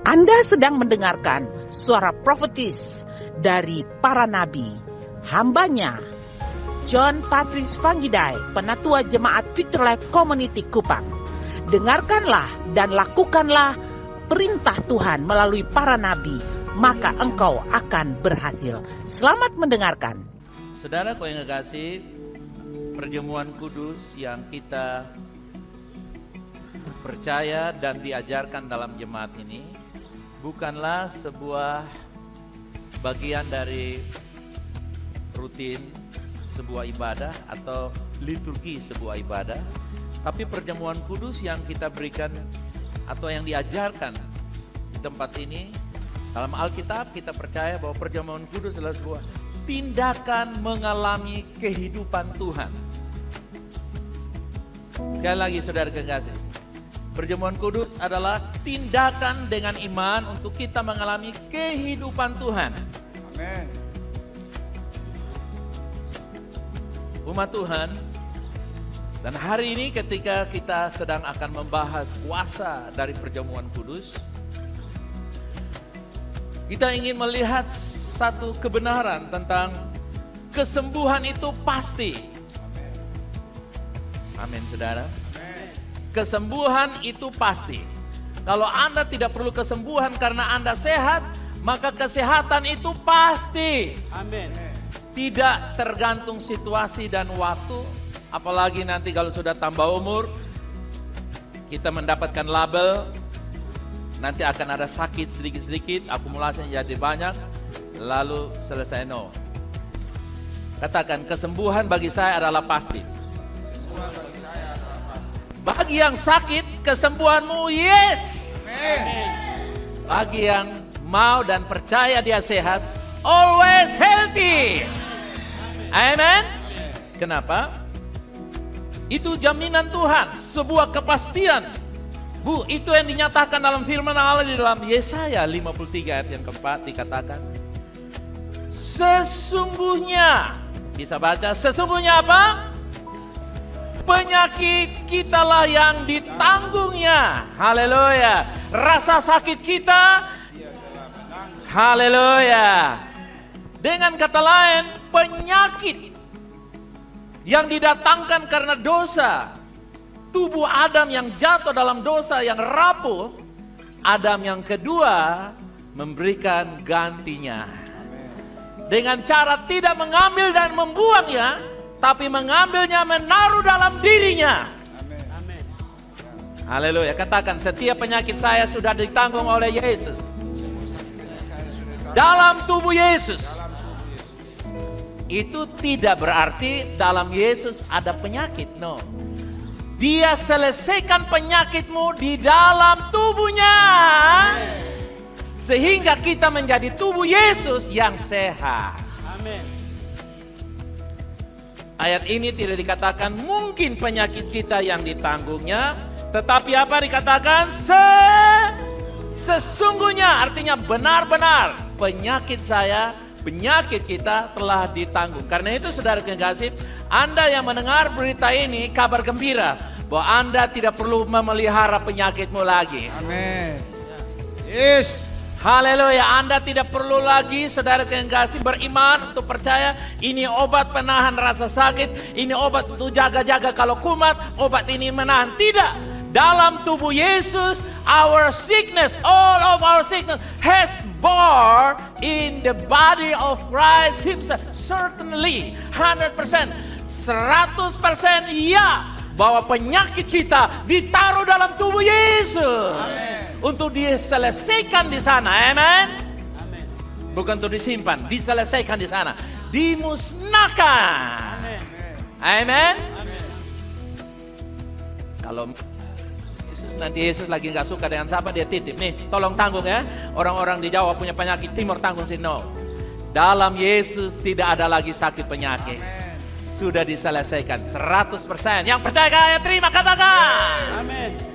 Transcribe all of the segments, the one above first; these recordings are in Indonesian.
Anda sedang mendengarkan suara profetis dari para nabi, hambanya John Patrice Vanggidai, Penatua Jemaat Victory Life Community Kupang. Dengarkanlah dan lakukanlah perintah Tuhan melalui para nabi, maka engkau akan berhasil. Selamat mendengarkan. Saudaraku yang kekasih, perjamuan kudus yang kita percaya dan diajarkan dalam jemaat ini bukanlah sebuah bagian dari rutin sebuah ibadah atau liturgi sebuah ibadah, tapi perjamuan kudus yang kita berikan atau yang diajarkan di tempat ini dalam Alkitab, kita percaya bahwa perjamuan kudus adalah sebuah tindakan mengalami kehidupan Tuhan. Sekali lagi saudara kekasih, perjamuan kudus adalah tindakan dengan iman untuk kita mengalami kehidupan Tuhan. Amin. Umat Tuhan, dan hari ini ketika kita sedang akan membahas kuasa dari perjamuan kudus, kita ingin melihat satu kebenaran tentang kesembuhan itu pasti. Amin, saudara. Kesembuhan itu pasti. Kalau Anda tidak perlu kesembuhan karena Anda sehat, maka kesehatan itu pasti. Amin. Tidak tergantung situasi dan waktu, apalagi nanti kalau sudah tambah umur, kita mendapatkan label, nanti akan ada sakit sedikit-sedikit, akumulasinya jadi banyak, lalu selesai. No. Katakan, kesembuhan bagi saya adalah pasti. Bagi yang sakit, kesembuhanmu yes. Amin. Bagi yang mau dan percaya dia sehat, always healthy. Amen. Kenapa? Itu jaminan Tuhan, sebuah kepastian. Bu, itu yang dinyatakan dalam firman Allah di dalam Yesaya 53 ayat yang keempat dikatakan, sesungguhnya, bisa baca, sesungguhnya apa? Penyakit kitalah yang ditanggungnya. Haleluya. Rasa sakit kita, haleluya. Dengan kata lain, penyakit yang didatangkan karena dosa, tubuh Adam yang jatuh dalam dosa, yang rapuh, Adam yang kedua memberikan gantinya. Dengan cara tidak mengambil dan membuangnya, tapi mengambilnya, menaruh dalam dirinya. Amin. Haleluya. Katakan, setiap penyakit saya sudah ditanggung oleh Yesus. Dalam tubuh Yesus. Itu tidak berarti dalam Yesus ada penyakit. No. Dia selesaikan penyakitmu di dalam tubuhnya. Sehingga kita menjadi tubuh Yesus yang sehat. Amin. Ayat ini tidak dikatakan mungkin penyakit kita yang ditanggungnya, tetapi apa dikatakan? Sesungguhnya, artinya benar-benar penyakit saya, penyakit kita telah ditanggung. Karena itu saudara kekasih, Anda yang mendengar berita ini, kabar gembira bahwa Anda tidak perlu memelihara penyakitmu lagi. Amin. Yes. Haleluya, Anda tidak perlu lagi saudara kekasih beriman untuk percaya ini obat penahan rasa sakit, ini obat untuk jaga-jaga kalau kumat, obat ini menahan. Tidak, dalam tubuh Yesus, our sickness, all of our sickness has borne in the body of Christ himself. Certainly, 100%, 100% ya, bahwa penyakit kita ditaruh dalam tubuh Yesus. Amen. Untuk diselesaikan di sana, amen. Amin. Bukan untuk disimpan, diselesaikan di sana, dimusnahkan. Amin. Amen. Amin. Kalau nanti Yesus lagi nggak suka dengan siapa, dia titip nih, tolong tanggung ya. Orang-orang di Jawa punya penyakit timur, tanggung sini. No. Dalam Yesus tidak ada lagi sakit penyakit. Amin. Sudah diselesaikan 100%. Yang percaya kaya terima, katakan. Amin.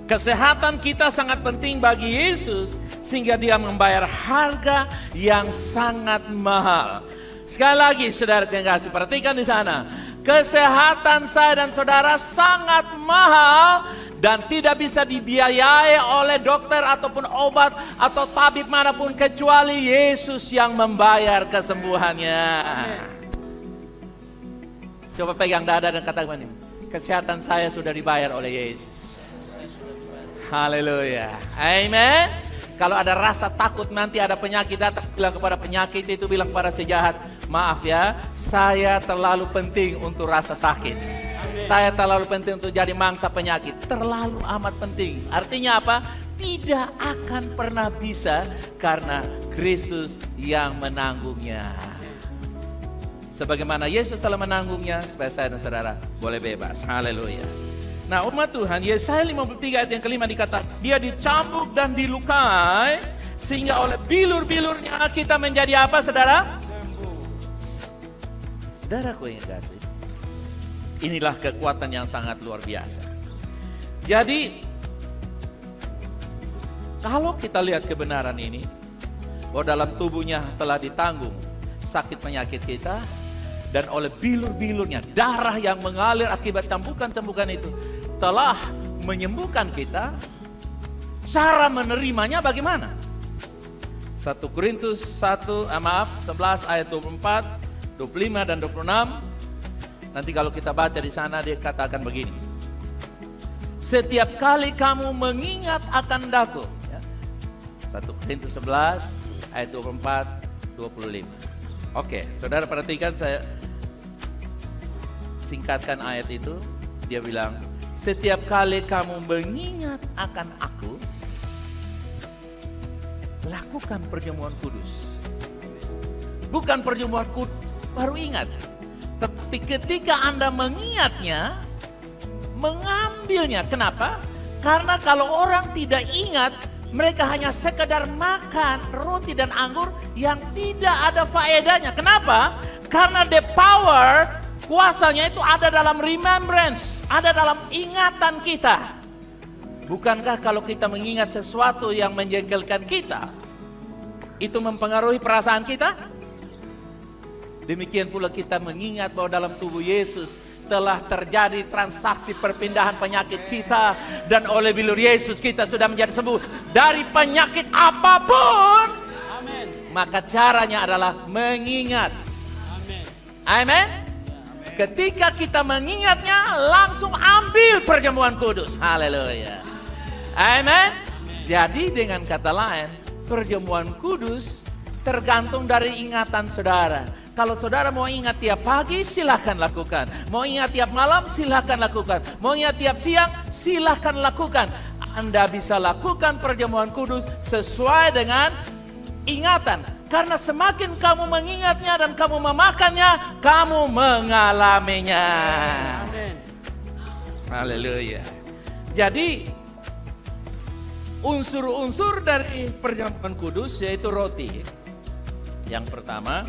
Kesehatan kita sangat penting bagi Yesus sehingga dia membayar harga yang sangat mahal. Sekali lagi saudara yang kasih, perhatikan di sana. Kesehatan saya dan saudara sangat mahal dan tidak bisa dibiayai oleh dokter ataupun obat atau tabib manapun kecuali Yesus yang membayar kesembuhannya. Coba pegang dada dan katakan ini, kesehatan saya sudah dibayar oleh Yesus. Haleluya. Amen. Kalau ada rasa takut nanti ada penyakit datang, bilang kepada penyakit itu, bilang kepada si jahat, maaf ya, saya terlalu penting untuk rasa sakit. Saya terlalu penting untuk jadi mangsa penyakit. Terlalu amat penting. Artinya apa? Tidak akan pernah bisa karena Kristus yang menanggungnya. Sebagaimana Yesus telah menanggungnya, supaya saya dan saudara boleh bebas. Haleluya. Nah, umat Tuhan, Yesaya 53 ayat yang kelima dikatakan, dia dicambuk dan dilukai, sehingga oleh bilur-bilurnya kita menjadi apa, saudara? Saudaraku yang kasih, inilah kekuatan yang sangat luar biasa. Jadi, kalau kita lihat kebenaran ini, bahwa dalam tubuhnya telah ditanggung sakit penyakit kita, dan oleh bilur-bilurnya, darah yang mengalir akibat cambukan-cambukan itu, telah menyembuhkan kita. Cara menerimanya bagaimana? 1 Korintus 11 ayat 24, 25 dan 26. Nanti kalau kita baca di sana dia katakan begini. Setiap kali kamu mengingat akan daku. 1 Korintus 11 ayat 24, 25. Oke, saudara perhatikan, saya singkatkan ayat itu. Dia bilang, setiap kali kamu mengingat akan aku, lakukan perjamuan kudus. Bukan perjamuan kudus, baru ingat. Tapi ketika Anda mengingatnya, mengambilnya. Kenapa? Karena kalau orang tidak ingat, mereka hanya sekedar makan roti dan anggur yang tidak ada faedahnya. Kenapa? Karena the power, kuasanya itu ada dalam remembrance, ada dalam ingatan kita. Bukankah kalau kita mengingat sesuatu yang menjengkelkan kita, itu mempengaruhi perasaan kita? Demikian pula kita mengingat bahwa dalam tubuh Yesus telah terjadi transaksi perpindahan penyakit kita, dan oleh bilur Yesus kita sudah menjadi sembuh dari penyakit apapun. Amin. Maka caranya adalah mengingat. Amin. Amin. Ketika kita mengingatnya, langsung ambil perjamuan kudus. Haleluya. Amin. Jadi dengan kata lain, perjamuan kudus tergantung dari ingatan saudara. Kalau saudara mau ingat tiap pagi, silahkan lakukan. Mau ingat tiap malam, silahkan lakukan. Mau ingat tiap siang, silahkan lakukan. Anda bisa lakukan perjamuan kudus sesuai dengan ingatan. Karena semakin kamu mengingatnya dan kamu memakannya, kamu mengalaminya. Amin. Haleluya. Jadi, unsur-unsur dari perjamuan kudus yaitu roti. Yang pertama,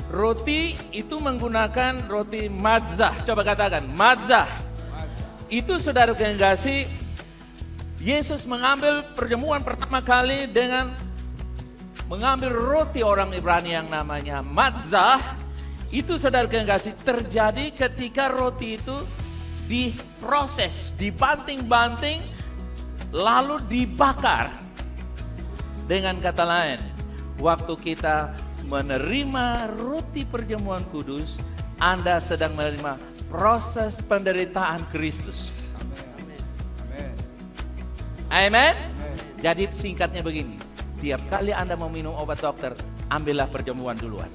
roti itu menggunakan roti matzah. Coba katakan, matzah. Itu saudara yang kasih, Yesus mengambil perjamuan pertama kali dengan mengambil roti orang Ibrani yang namanya matzah. Itu saudara yang kasih terjadi ketika roti itu diproses, dibanting-banting, lalu dibakar. Dengan kata lain, waktu kita menerima roti perjamuan kudus, Anda sedang menerima proses penderitaan Kristus. Amin. Amin. Jadi singkatnya begini, tiap kali Anda mau minum obat dokter, ambillah perjamuan duluan.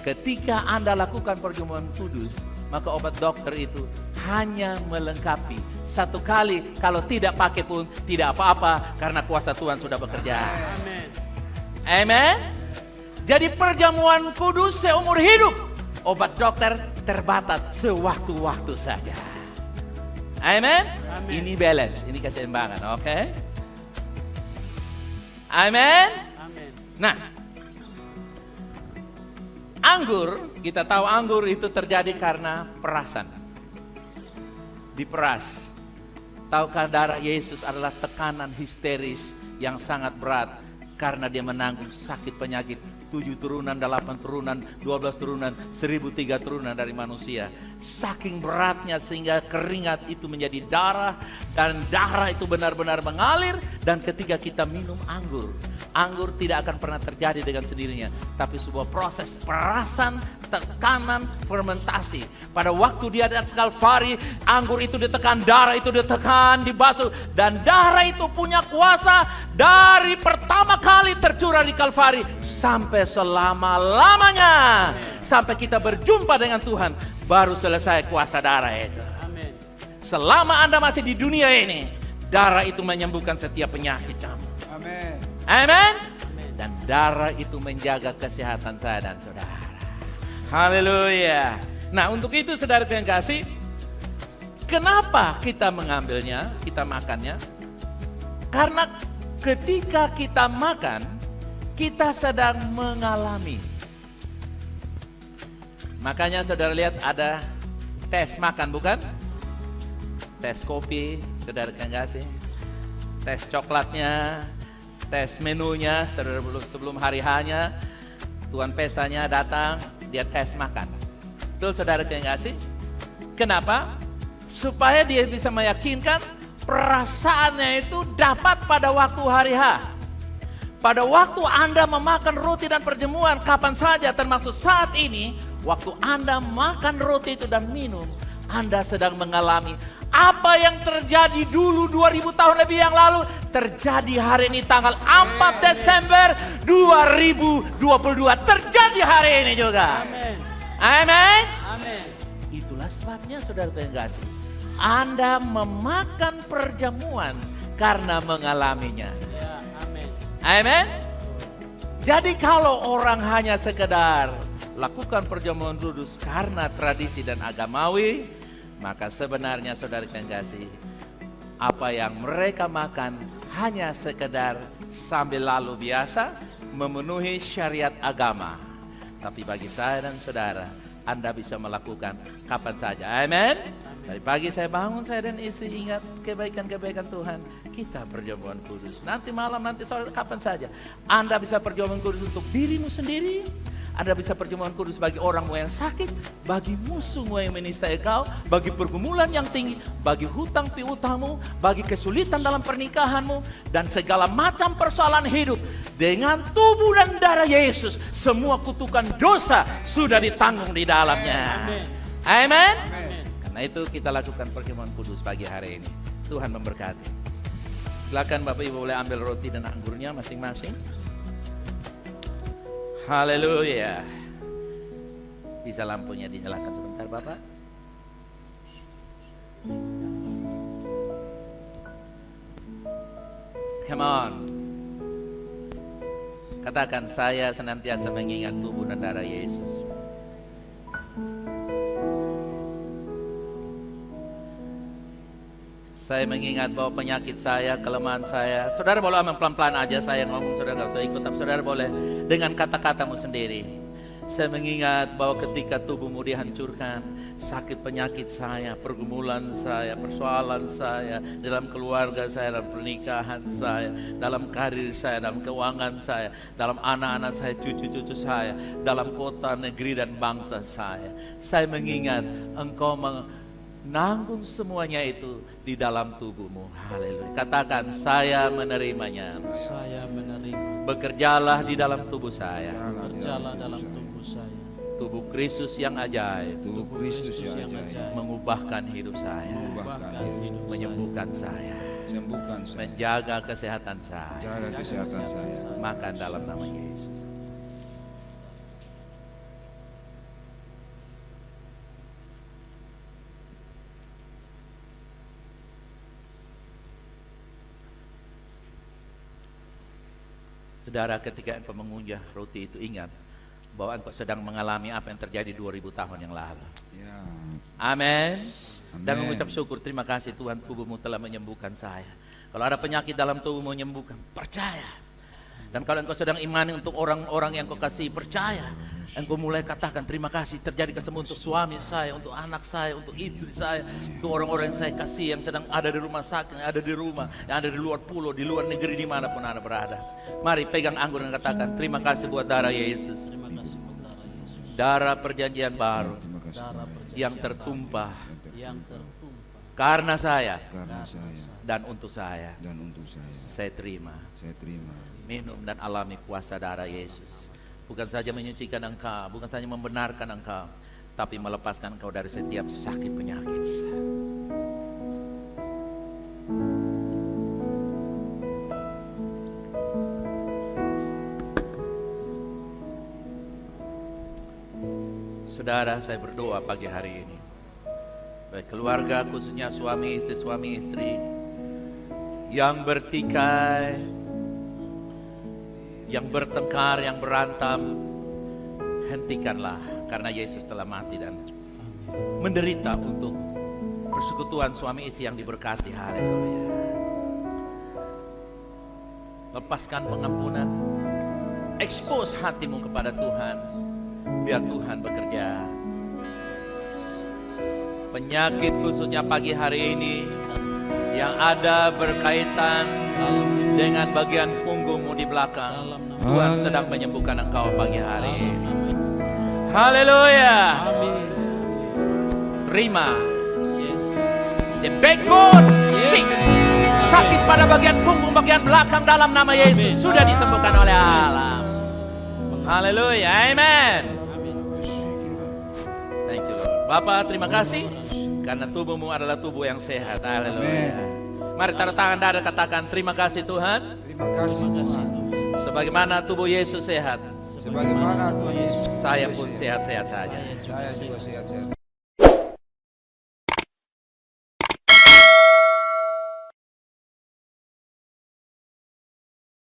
Ketika Anda lakukan perjamuan kudus, maka obat dokter itu hanya melengkapi. Satu kali, kalau tidak pakai pun tidak apa-apa, karena kuasa Tuhan sudah bekerja. Amin. Amin. Jadi perjamuan kudus seumur hidup. Obat dokter terbatas sewaktu-waktu saja. Amin. Amin. Ini balance, ini keseimbangan, oke? Amin. Amin. Nah, anggur, kita tahu anggur itu terjadi karena perasan. Diperas. Tahukah darah Yesus adalah tekanan histeris yang sangat berat karena dia menanggung sakit penyakit 7 turunan, 8 turunan, 12 turunan, 1003 turunan dari manusia. Saking beratnya sehingga keringat itu menjadi darah, dan darah itu benar-benar mengalir. Dan ketika kita minum anggur, anggur tidak akan pernah terjadi dengan sendirinya, tapi sebuah proses perasan, tekanan, fermentasi. Pada waktu dia di atas Kalvari, anggur itu ditekan, darah itu ditekan, dibasuh, dan darah itu punya kuasa dari pertama kali tercurah di Kalvari sampai selama-lamanya, sampai kita berjumpa dengan Tuhan, baru selesai kuasa darah itu. Amin. Selama Anda masih di dunia ini, darah itu menyembuhkan setiap penyakit kamu. Amin. Amin. Dan darah itu menjaga kesehatan saya dan saudara. Haleluya. Nah, untuk itu saudara yang kasih, kenapa kita mengambilnya, kita makannya? Karena ketika kita makan, kita sedang mengalami. Makanya saudara lihat ada tes makan, bukan? Tes kopi, saudara yang kasih. Tes coklatnya, tes menunya, saudara, sebelum hari hanya tuan pestanya datang, dia tes makan. Betul saudara yang kasih? Kenapa? Supaya dia bisa meyakinkan perasaannya itu dapat pada waktu hari H. Pada waktu Anda memakan roti dan perjamuan kapan saja, termasuk saat ini, waktu Anda makan roti itu dan minum, Anda sedang mengalami apa yang terjadi dulu 2000 tahun lebih yang lalu, terjadi hari ini tanggal 4 Desember 2022. Terjadi hari ini juga. Amin. Amin. Amin. Itulah sebabnya saudara kasih, Anda memakan perjamuan karena mengalaminya. Ya, amin. Amin. Jadi kalau orang hanya sekedar lakukan perjamuan kudus karena tradisi dan agamawi, maka sebenarnya saudara yang kasih, apa yang mereka makan hanya sekedar sambil lalu biasa memenuhi syariat agama. Tapi bagi saya dan saudara, Anda bisa melakukan kapan saja. Amin. Dari pagi saya bangun, saya dan istri ingat kebaikan-kebaikan Tuhan. Kita perjamuan kudus. Nanti malam, nanti sore, kapan saja. Anda bisa perjamuan kudus untuk dirimu sendiri. Anda bisa perjamuan kudus bagi orangmu yang sakit, bagi musuhmu yang menistai kau, bagi pergumulan yang tinggi, bagi hutang piutangmu, bagi kesulitan dalam pernikahanmu, dan segala macam persoalan hidup. Dengan tubuh dan darah Yesus, semua kutukan dosa sudah ditanggung di dalamnya. Amin. Karena itu kita lakukan perjamuan kudus pagi hari ini. Tuhan memberkati. Silakan Bapak Ibu boleh ambil roti dan anggurnya masing-masing. Haleluya. Bisa lampunya dinyalakan sebentar Bapak? Come on. Katakan, saya senantiasa mengingat tubuh dan darah Yesus. Saya mengingat bahwa penyakit saya, kelemahan saya. Saudara boleh aman pelan-pelan aja saya ngomong, saudara gak usah ikut. Tapi saudara boleh dengan kata-katamu sendiri. Saya mengingat bahwa ketika tubuhmu dihancurkan, sakit penyakit saya, pergumulan saya, persoalan saya, dalam keluarga saya, dalam pernikahan saya, dalam karir saya, dalam keuangan saya, dalam anak-anak saya, cucu-cucu saya, dalam kota, negeri dan bangsa saya. Saya mengingat Engkau menanggung semuanya itu di dalam tubuhmu. Haleluya. Katakan, saya menerimanya. Saya menerima. Bekerjalah di dalam tubuh saya. Berjalan dalam tubuh saya. Tubuh Kristus yang ajaib. Tubuh Kristus yang ajaib. Mengubahkan hidup saya. Mengubahkan hidup Menyembuhkan saya. Sembuhkan saya. Menjaga kesehatan saya. Jaga kesehatan saya. Makan dalam nama Yesus. Saudara, ketika engkau mengunjah roti itu, ingat bahwa engkau sedang mengalami apa yang terjadi 2000 tahun yang lalu. Ya. Amin. Dan Amin. mengucap syukur, terima kasih Tuhan, tubuhmu telah menyembuhkan saya. Kalau ada penyakit dalam tubuhmu menyembuhkan, percaya Dan kalau engkau sedang imani untuk orang-orang yang kau kasih percaya, engkau mulai katakan terima kasih, terjadi kesembuhan untuk suami saya, untuk anak saya, untuk istri saya, untuk orang-orang yang saya kasih yang sedang ada di rumah sakit, yang ada di rumah, yang ada di luar pulau, di luar negeri, dimanapun Anda berada. Mari pegang anggur dan katakan terima kasih buat darah Yesus, Terima kasih buat darah Yesus. darah perjanjian baru Terima kasih Darah perjanjian yang tertumpah yang tertumpah karena saya karena saya dan untuk saya. dan untuk saya. Saya terima, Saya terima. minum dan alami kuasa darah Yesus. Bukan saja menyucikan engkau, bukan saja membenarkan engkau, tapi melepaskan engkau dari setiap sakit penyakit. Saudara, saya berdoa pagi hari ini, baik keluarga, khususnya suami istri yang bertikai, yang bertengkar, yang berantem, hentikanlah, karena Yesus telah mati dan menderita untuk persekutuan suami istri yang diberkati. Haleluya. Lepaskan pengampunan, expose hatimu kepada Tuhan, biar Tuhan bekerja. Penyakit khususnya pagi hari ini yang ada berkaitan dengan bagian punggungmu di belakang, Tuhan sedang menyembuhkan engkau pagi hari ini. Haleluya. Amin. Terima. Yes. The backbone sick, sakit pada bagian punggung bagian belakang dalam nama Yesus sudah disembuhkan oleh Allah. Haleluya. Amen. Thank you Lord. Bapak, terima kasih karena tubuhmu adalah tubuh yang sehat. Haleluya. Mari taruh tangan dada, katakan terima kasih Tuhan. Terima kasih Tuhan. Sebagaimana tubuh Yesus sehat, Sebagaimana Tuhan Yesus. saya pun sehat-sehat saja. Saya juga sehat-sehat.